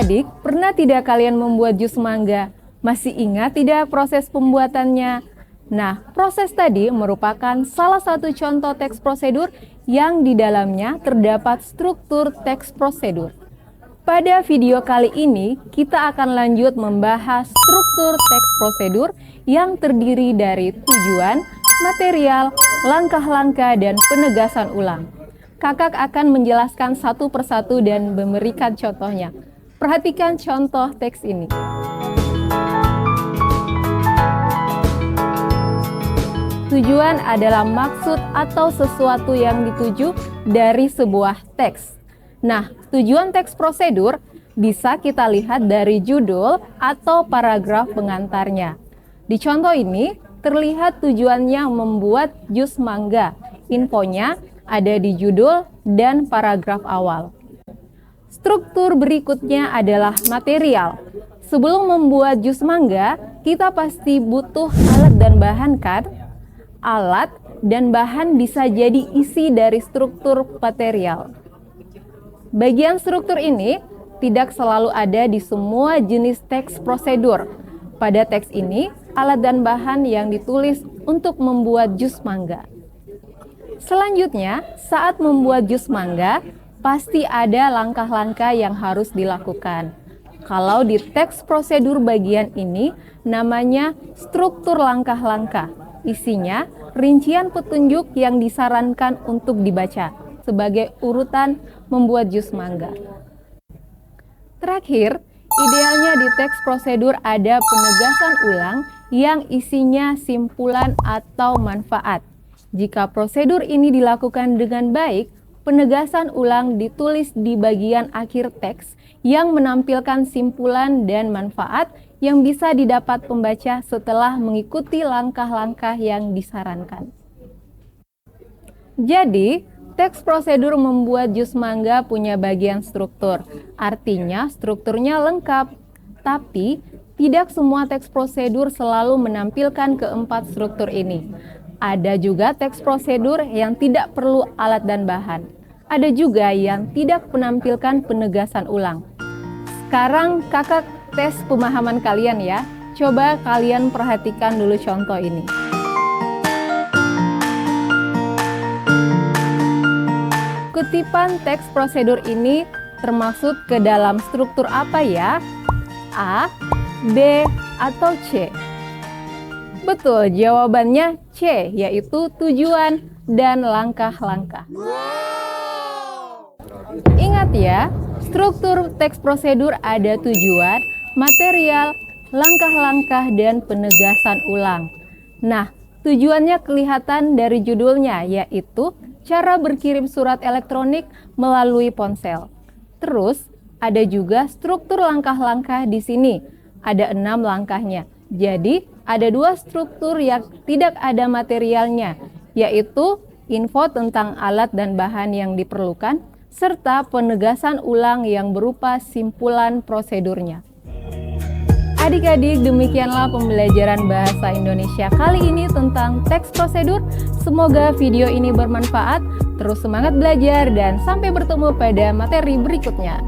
Adik-adik, pernah tidak kalian membuat jus mangga? Masih ingat tidak proses pembuatannya? Nah, proses tadi merupakan salah satu contoh teks prosedur yang di dalamnya terdapat struktur teks prosedur. Pada video kali ini, kita akan lanjut membahas struktur teks prosedur yang terdiri dari tujuan, material, langkah-langkah, dan penegasan ulang. Kakak akan menjelaskan satu persatu dan memberikan contohnya. Perhatikan contoh teks ini. Tujuan adalah maksud atau sesuatu yang dituju dari sebuah teks. Nah, tujuan teks prosedur bisa kita lihat dari judul atau paragraf pengantarnya. Di contoh ini, terlihat tujuannya membuat jus mangga. Infonya ada di judul dan paragraf awal. Struktur berikutnya adalah material. Sebelum membuat jus mangga, kita pasti butuh alat dan bahan kan? Alat dan bahan bisa jadi isi dari struktur material. Bagian struktur ini tidak selalu ada di semua jenis teks prosedur. Pada teks ini, alat dan bahan yang ditulis untuk membuat jus mangga. Selanjutnya, saat membuat jus mangga, pasti ada langkah-langkah yang harus dilakukan. Kalau di teks prosedur bagian ini, namanya struktur langkah-langkah. Isinya, rincian petunjuk yang disarankan untuk dibaca sebagai urutan membuat jus mangga. Terakhir, idealnya di teks prosedur ada penegasan ulang yang isinya simpulan atau manfaat. Jika prosedur ini dilakukan dengan baik, penegasan ulang ditulis di bagian akhir teks yang menampilkan simpulan dan manfaat yang bisa didapat pembaca setelah mengikuti langkah-langkah yang disarankan. Jadi, teks prosedur membuat jus mangga punya bagian struktur. Artinya, strukturnya lengkap. Tapi, tidak semua teks prosedur selalu menampilkan keempat struktur ini. Ada juga teks prosedur yang tidak perlu alat dan bahan. Ada juga yang tidak menampilkan penegasan ulang. Sekarang kakak tes pemahaman kalian ya. Coba kalian perhatikan dulu contoh ini. Kutipan teks prosedur ini termasuk ke dalam struktur apa ya? A, B, atau C? Betul, jawabannya C, yaitu tujuan dan langkah-langkah. Ingat ya, struktur teks prosedur ada tujuan, material, langkah-langkah, dan penegasan ulang. Nah, tujuannya kelihatan dari judulnya, yaitu cara berkirim surat elektronik melalui ponsel. Terus, ada juga struktur langkah-langkah di sini. Ada 6 langkahnya. Jadi, ada 2 struktur yang tidak ada materialnya, yaitu info tentang alat dan bahan yang diperlukan, serta penegasan ulang yang berupa simpulan prosedurnya. Adik-adik, demikianlah pembelajaran bahasa Indonesia kali ini tentang teks prosedur. Semoga video ini bermanfaat. Terus semangat belajar dan sampai bertemu pada materi berikutnya.